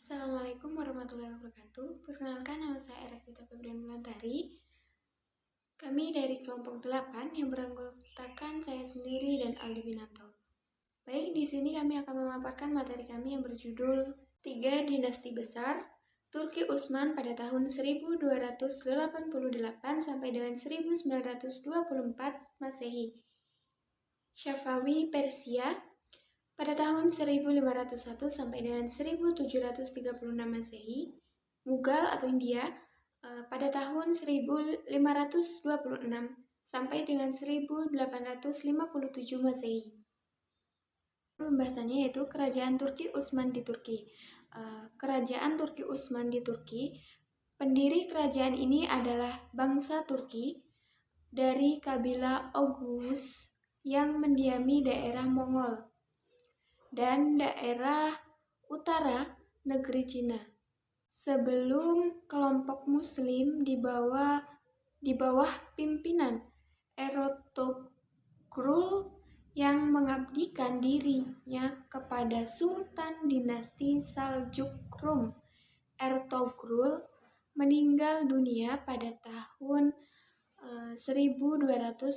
Assalamualaikum warahmatullahi wabarakatuh. Perkenalkan, nama saya Eravita Febrian Mulantari. Kami dari kelompok 8 yang beranggotakan saya sendiri dan Aldi Binanto. Baik, di sini kami akan memaparkan materi kami yang berjudul 3 Dinasti Besar Turki Utsman pada tahun 1288 sampai dengan 1924 Masehi. Safawi Persia pada tahun 1501 sampai dengan 1736 Masehi. Mughal atau India pada tahun 1526 sampai dengan 1857 Masehi. Pembahasannya yaitu Kerajaan Turki Utsman di Turki. Kerajaan Turki Utsman di Turki, pendiri kerajaan ini adalah bangsa Turki dari kabilah Oghuz yang mendiami daerah Mongol dan daerah utara negeri Cina. Sebelum kelompok Muslim di bawah pimpinan Ertuğrul yang mengabdikan dirinya kepada Sultan Dinasti Saljuk Rum. Ertuğrul meninggal dunia pada tahun 1289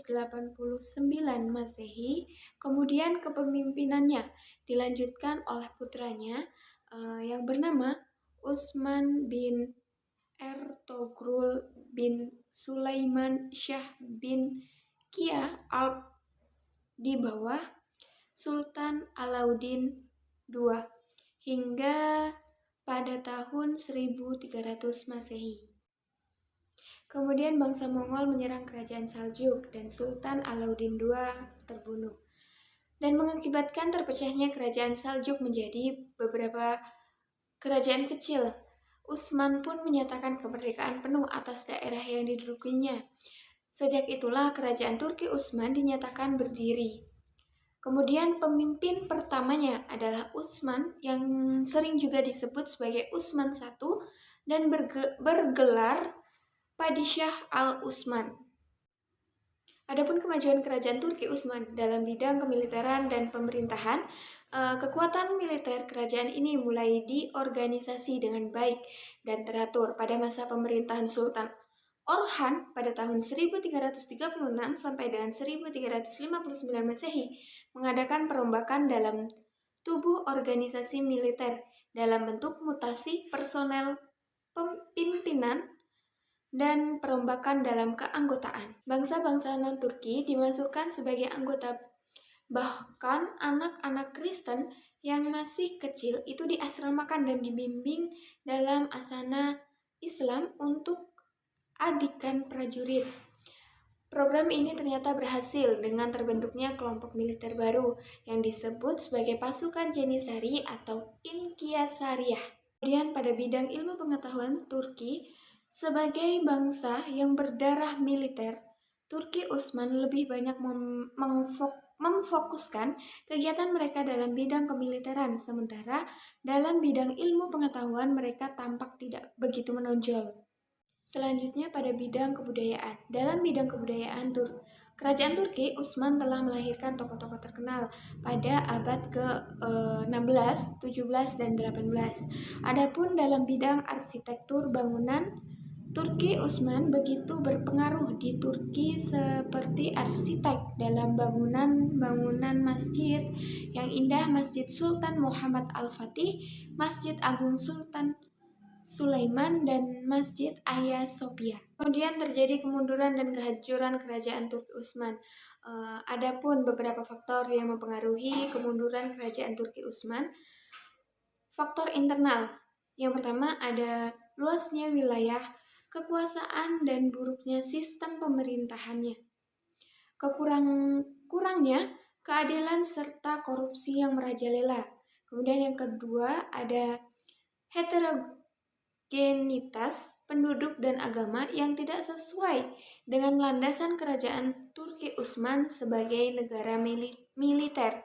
Masehi. Kemudian kepemimpinannya dilanjutkan oleh putranya yang bernama Utsman bin Ertuğrul bin Sulaiman Shah bin Kia Alp di bawah Sultan Alauddin II hingga pada tahun 1300 Masehi. Kemudian bangsa Mongol menyerang kerajaan Saljuk dan Sultan Alauddin II terbunuh, dan mengakibatkan terpecahnya kerajaan Saljuk menjadi beberapa kerajaan kecil. Utsman pun menyatakan kemerdekaan penuh atas daerah yang didudukinya. Sejak itulah kerajaan Turki Utsman dinyatakan berdiri. Kemudian pemimpin pertamanya adalah Utsman yang sering juga disebut sebagai Utsman I dan bergelar Padishah Al-Utsman. Adapun kemajuan kerajaan Turki Utsman dalam bidang kemiliteran dan pemerintahan, kekuatan militer kerajaan ini mulai diorganisasi dengan baik dan teratur pada masa pemerintahan Sultan Orhan pada tahun 1336 sampai dengan 1359 Masehi, mengadakan perombakan dalam tubuh organisasi militer dalam bentuk mutasi personel pimpinan dan perombakan dalam keanggotaan. Bangsa-bangsa non-Turki dimasukkan sebagai anggota. Bahkan anak-anak Kristen yang masih kecil itu diasramakan dan dibimbing dalam asana Islam untuk adikan prajurit. Program ini ternyata berhasil dengan terbentuknya kelompok militer baru yang disebut sebagai pasukan Janissary atau Inkiasaryah. Kemudian pada bidang ilmu pengetahuan, Turki sebagai bangsa yang berdarah militer, Turki Utsman lebih banyak memfokuskan kegiatan mereka dalam bidang kemiliteran, sementara dalam bidang ilmu pengetahuan mereka tampak tidak begitu menonjol. Selanjutnya pada bidang kebudayaan. Dalam bidang kebudayaan, Kerajaan Turki Utsman telah melahirkan tokoh-tokoh terkenal pada abad ke-16, 17, dan 18. Adapun dalam bidang arsitektur bangunan, Turki Utsman begitu berpengaruh di Turki seperti arsitek dalam bangunan masjid yang indah, Masjid Sultan Muhammad Al-Fatih, Masjid Agung Sultan Sulaiman, dan Masjid Hagia Sophia. Kemudian terjadi kemunduran dan kehancuran kerajaan Turki Utsman. Adapun beberapa faktor yang mempengaruhi kemunduran kerajaan Turki Utsman. Faktor internal. Yang pertama ada luasnya wilayah, kekuasaan, dan buruknya sistem pemerintahannya. Kurangnya keadilan serta korupsi yang merajalela. Kemudian yang kedua ada heterogenitas penduduk dan agama yang tidak sesuai dengan landasan kerajaan Turki Utsman sebagai negara militer.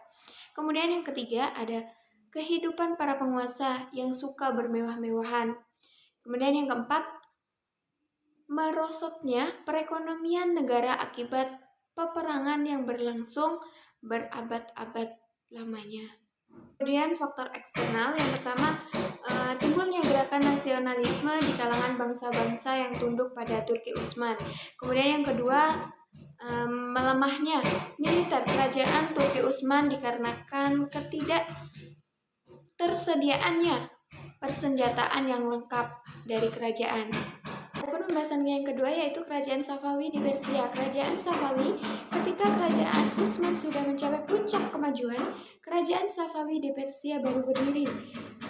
Kemudian yang ketiga ada kehidupan para penguasa yang suka bermewah-mewahan. Kemudian yang keempat, merosotnya perekonomian negara akibat peperangan yang berlangsung berabad-abad lamanya. Kemudian faktor eksternal yang pertama, timbul nasionalisme di kalangan bangsa-bangsa yang tunduk pada Turki Utsman. Kemudian yang kedua, melemahnya militer kerajaan Turki Utsman dikarenakan ketidaktersediaannya persenjataan yang lengkap dari kerajaan. Pembahasan yang kedua yaitu kerajaan Safawi di Persia. Kerajaan Safawi, ketika kerajaan Utsman sudah mencapai puncak kemajuan, kerajaan Safawi di Persia baru berdiri.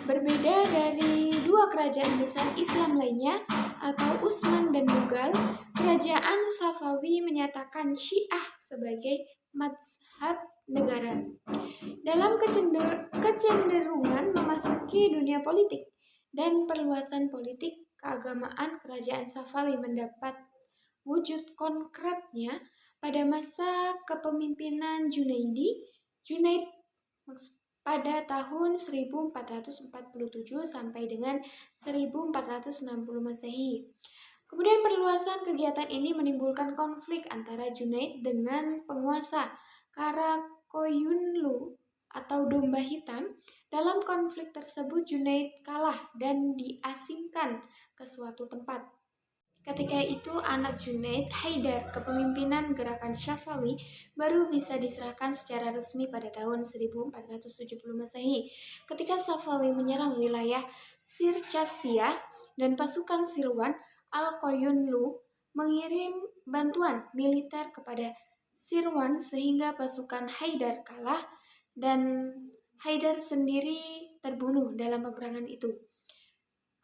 Berbeda dari dua kerajaan besar Islam lainnya atau Utsman dan Mughal, kerajaan Safawi menyatakan Syiah sebagai mazhab negara. Dalam kecenderungan memasuki dunia politik dan perluasan politik, keagamaan kerajaan Safawi mendapat wujud konkretnya pada masa kepemimpinan Junaid pada tahun 1447 sampai dengan 1460 Masehi. Kemudian perluasan kegiatan ini menimbulkan konflik antara Junaid dengan penguasa Karakoyunlu atau Domba Hitam. Dalam konflik tersebut Junaid kalah dan diasingkan ke suatu tempat. Ketika itu anak Junaid, Haidar, kepemimpinan gerakan Safawi, baru bisa diserahkan secara resmi pada tahun 1470 Masehi. Ketika Safawi menyerang wilayah Sircasia dan pasukan Sirwan, Al-Koyunlu mengirim bantuan militer kepada Sirwan sehingga pasukan Haidar kalah dan Haidar sendiri terbunuh dalam peperangan itu.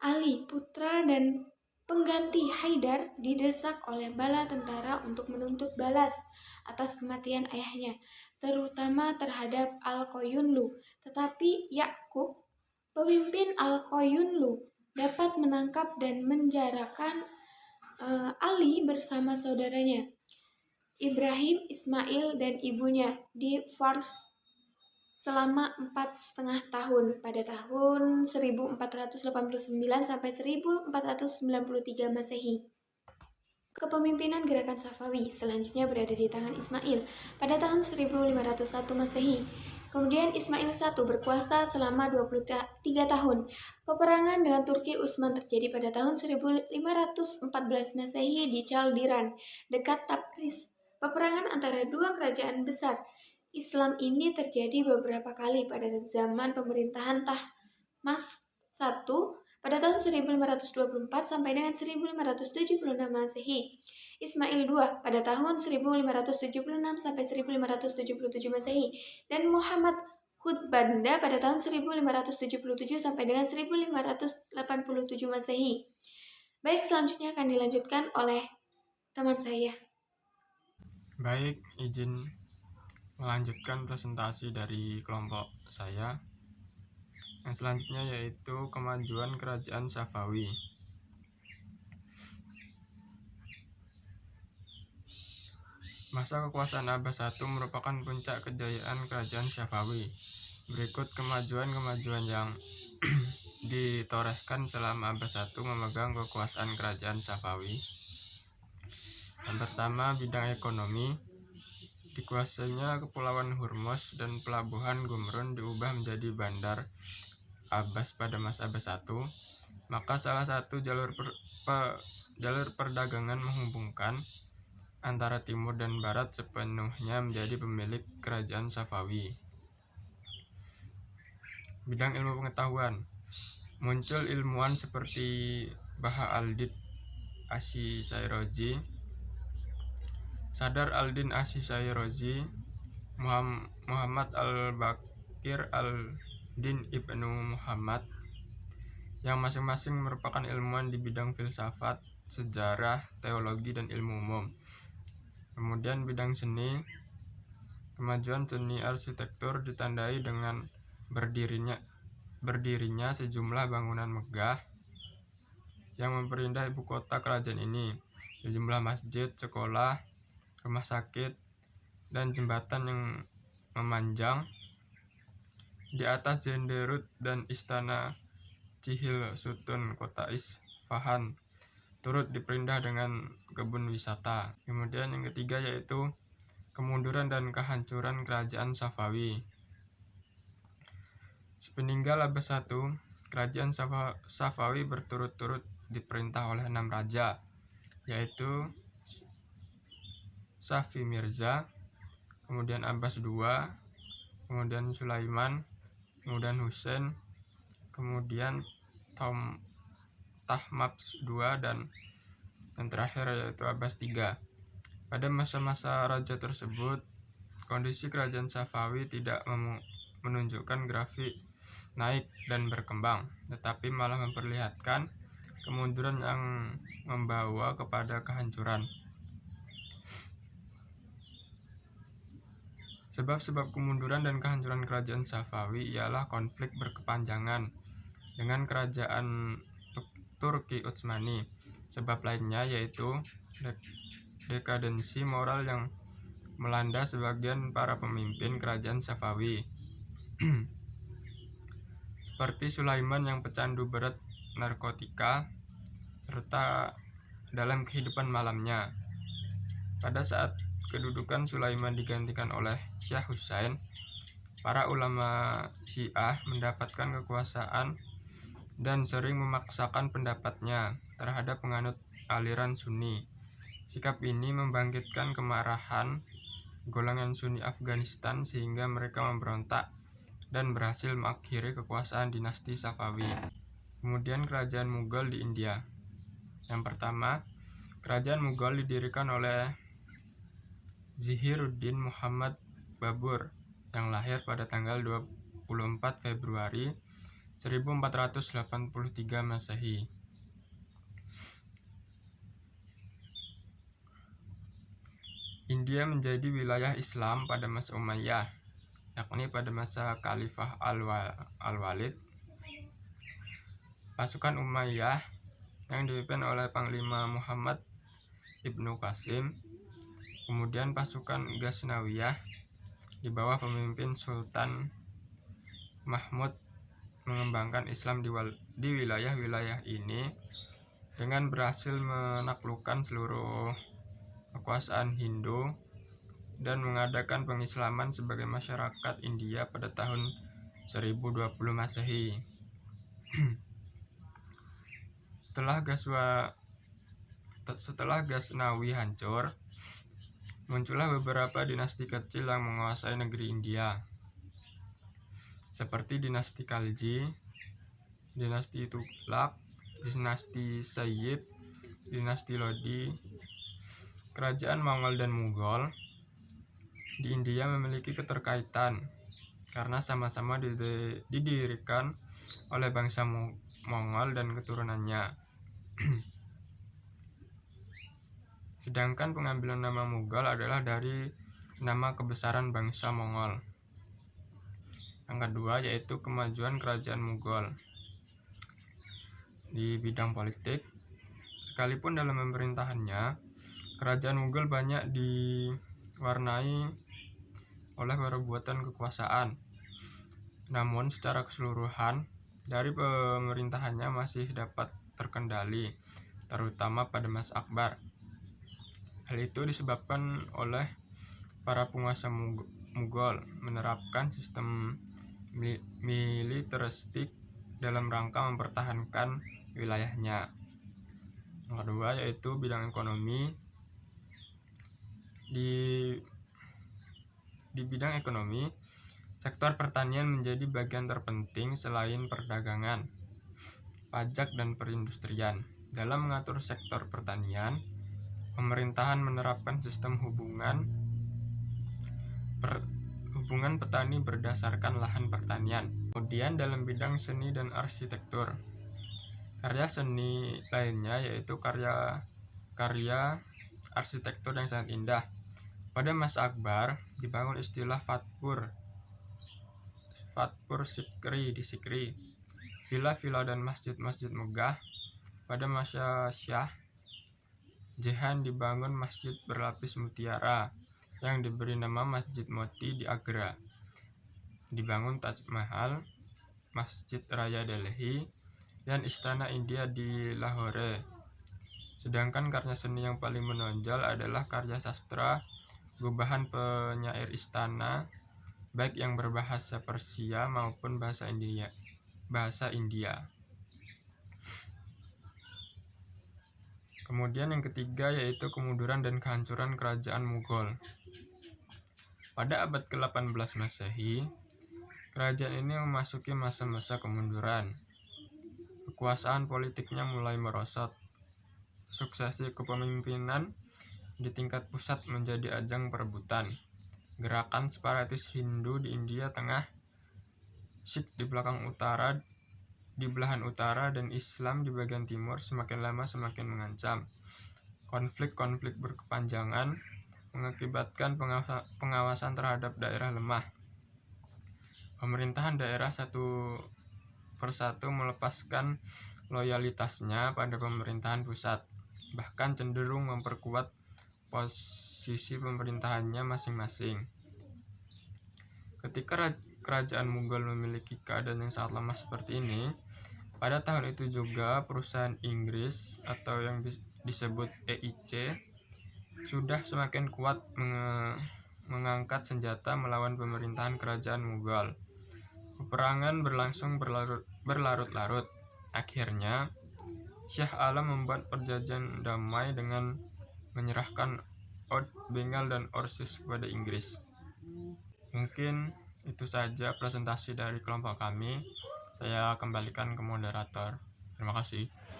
Ali, putra dan pengganti Haidar, didesak oleh bala tentara untuk menuntut balas atas kematian ayahnya, terutama terhadap Al-Koyunlu. Tetapi Yakub, pemimpin Al-Koyunlu, dapat menangkap dan menjarakan Ali bersama saudaranya Ibrahim, Ismail, dan ibunya di Fars selama 4,5 tahun pada tahun 1489 sampai 1493 Masehi. Kepemimpinan gerakan Safawi selanjutnya berada di tangan Ismail pada tahun 1501 Masehi. Kemudian Ismail I berkuasa selama 23 tahun. Peperangan dengan Turki Utsman terjadi pada tahun 1514 Masehi di Chaldiran, dekat Tabriz. Peperangan antara dua kerajaan besar Islam ini terjadi beberapa kali pada zaman pemerintahan Tahmasp I pada tahun 1524 sampai dengan 1576 Masehi, Ismail II pada tahun 1576 sampai 1577 Masehi, dan Muhammad Hudbanda pada tahun 1577 sampai dengan 1587 Masehi. Baik, selanjutnya akan dilanjutkan oleh teman saya. Baik, izin melanjutkan presentasi dari kelompok saya. Yang selanjutnya yaitu kemajuan kerajaan Safawi. Masa kekuasaan Abbas I merupakan puncak kejayaan kerajaan Safawi. Berikut kemajuan-kemajuan yang ditorehkan selama Abbas I memegang kekuasaan kerajaan Safawi. Yang pertama, bidang ekonomi. Dikuasainya Kepulauan Hormuz dan pelabuhan Gumrun diubah menjadi bandar Abbas pada masa Abbas I. Maka salah satu jalur perdagangan menghubungkan antara timur dan barat sepenuhnya menjadi pemilik kerajaan Safawi. Bidang ilmu pengetahuan. Muncul ilmuwan seperti Baha al-Din Asy-Syairazi, Sadar al-Din Asy-Syairazi, Muhammad al-Baqir al-Din Ibnu Muhammad, yang masing-masing merupakan ilmuwan di bidang filsafat, sejarah, teologi, dan ilmu umum. Kemudian bidang seni. Kemajuan seni arsitektur ditandai dengan berdirinya sejumlah bangunan megah yang memperindah ibu kota kerajaan ini. Sejumlah masjid, sekolah, rumah sakit, dan jembatan yang memanjang di atas Zenderut dan istana Cihil Sutun kota Isfahan turut diperindah dengan kebun wisata. Kemudian yang ketiga yaitu kemunduran dan kehancuran kerajaan Safawi. Sepeninggal Abbas I, kerajaan Safawi berturut-turut diperintah oleh 6 raja, yaitu Safi Mirza, kemudian Abbas II, kemudian Sulaiman, kemudian Husain, kemudian Tahmaps II, dan yang terakhir yaitu Abbas III. Pada masa-masa raja tersebut, kondisi kerajaan Safawi tidak menunjukkan grafik naik dan berkembang, tetapi malah memperlihatkan kemunduran yang membawa kepada kehancuran. Sebab-sebab kemunduran dan kehancuran kerajaan Safawi ialah konflik berkepanjangan dengan kerajaan Turki Utsmani. Sebab lainnya yaitu dekadensi moral yang melanda sebagian para pemimpin kerajaan Safawi. Seperti Sulaiman yang pecandu berat narkotika serta dalam kehidupan malamnya. Pada saat kedudukan Sulaiman digantikan oleh Syah Husain, para ulama Syiah mendapatkan kekuasaan dan sering memaksakan pendapatnya terhadap penganut aliran Sunni. Sikap ini membangkitkan kemarahan golongan Sunni Afghanistan sehingga mereka memberontak dan berhasil mengakhiri kekuasaan dinasti Safawi. Kemudian kerajaan Mughal di India. Yang pertama, kerajaan Mughal didirikan oleh Zihiruddin Muhammad Babur yang lahir pada tanggal 24 Februari 1483 Masehi. India menjadi wilayah Islam pada masa Umayyah, yakni pada masa Khalifah Al-Walid. Pasukan Umayyah yang dipimpin oleh Panglima Muhammad Ibnu Qasim, kemudian pasukan Ghaznawiyah di bawah pemimpin Sultan Mahmud mengembangkan Islam di wilayah-wilayah ini dengan berhasil menaklukkan seluruh kekuasaan Hindu dan mengadakan pengislaman sebagai masyarakat India pada tahun 1020 Masehi. Setelah Ghaznawi hancur, muncullah beberapa dinasti kecil yang menguasai negeri India, seperti dinasti Khalji, dinasti Tughlaq, dinasti Sayyid, dinasti Lodi. Kerajaan Mongol dan Mughal di India memiliki keterkaitan karena sama-sama didirikan oleh bangsa Mongol dan keturunannya. Sedangkan pengambilan nama Mughal adalah dari nama kebesaran bangsa Mongol. Yang kedua yaitu kemajuan kerajaan Mughal di bidang politik. Sekalipun dalam pemerintahannya, kerajaan Mughal banyak diwarnai oleh perbuatan kekuasaan. Namun secara keseluruhan dari pemerintahannya masih dapat terkendali, terutama pada masa Akbar. Hal itu disebabkan oleh para penguasa Mughal menerapkan sistem militeristik dalam rangka mempertahankan wilayahnya. Yang kedua yaitu bidang ekonomi. Di bidang ekonomi, sektor pertanian menjadi bagian terpenting selain perdagangan, pajak, dan perindustrian. Dalam mengatur sektor pertanian, pemerintahan menerapkan sistem hubungan petani berdasarkan lahan pertanian. Kemudian dalam bidang seni dan arsitektur, karya seni lainnya yaitu karya arsitektur yang sangat indah. Pada masa Akbar dibangun istilah Fatpur Sikri di Sikri, villa-villa dan masjid-masjid megah. Pada masa Syah Jahan dibangun masjid berlapis mutiara yang diberi nama Masjid Moti di Agra. Dibangun Taj Mahal, Masjid Raya Delhi, dan Istana India di Lahore. Sedangkan karya seni yang paling menonjol adalah karya sastra gubahan penyair istana, baik yang berbahasa Persia maupun bahasa India. bahasa India. Kemudian yang ketiga yaitu kemunduran dan kehancuran kerajaan Mughal. Pada abad ke-18 Masehi, kerajaan ini memasuki masa-masa kemunduran. Kekuasaan politiknya mulai merosot. Suksesi kepemimpinan di tingkat pusat menjadi ajang perebutan. Gerakan separatis Hindu di India Tengah, Sikh di belahan utara dan Islam di bagian timur semakin lama semakin mengancam. Konflik-konflik berkepanjangan mengakibatkan pengawasan terhadap daerah lemah. Pemerintahan daerah satu persatu melepaskan loyalitasnya pada pemerintahan pusat, bahkan cenderung memperkuat posisi pemerintahannya masing-masing. Ketika kerajaan Mughal memiliki keadaan yang sangat lemah seperti ini, pada tahun itu juga perusahaan Inggris atau yang disebut EIC sudah semakin kuat mengangkat senjata melawan pemerintahan kerajaan Mughal. Peperangan berlangsung berlarut-larut. Akhirnya, Shah Alam membuat perjanjian damai dengan menyerahkan Oudh Bengal dan Orsis kepada Inggris. Mungkin itu saja presentasi dari kelompok kami. Saya kembalikan ke moderator. Terima kasih.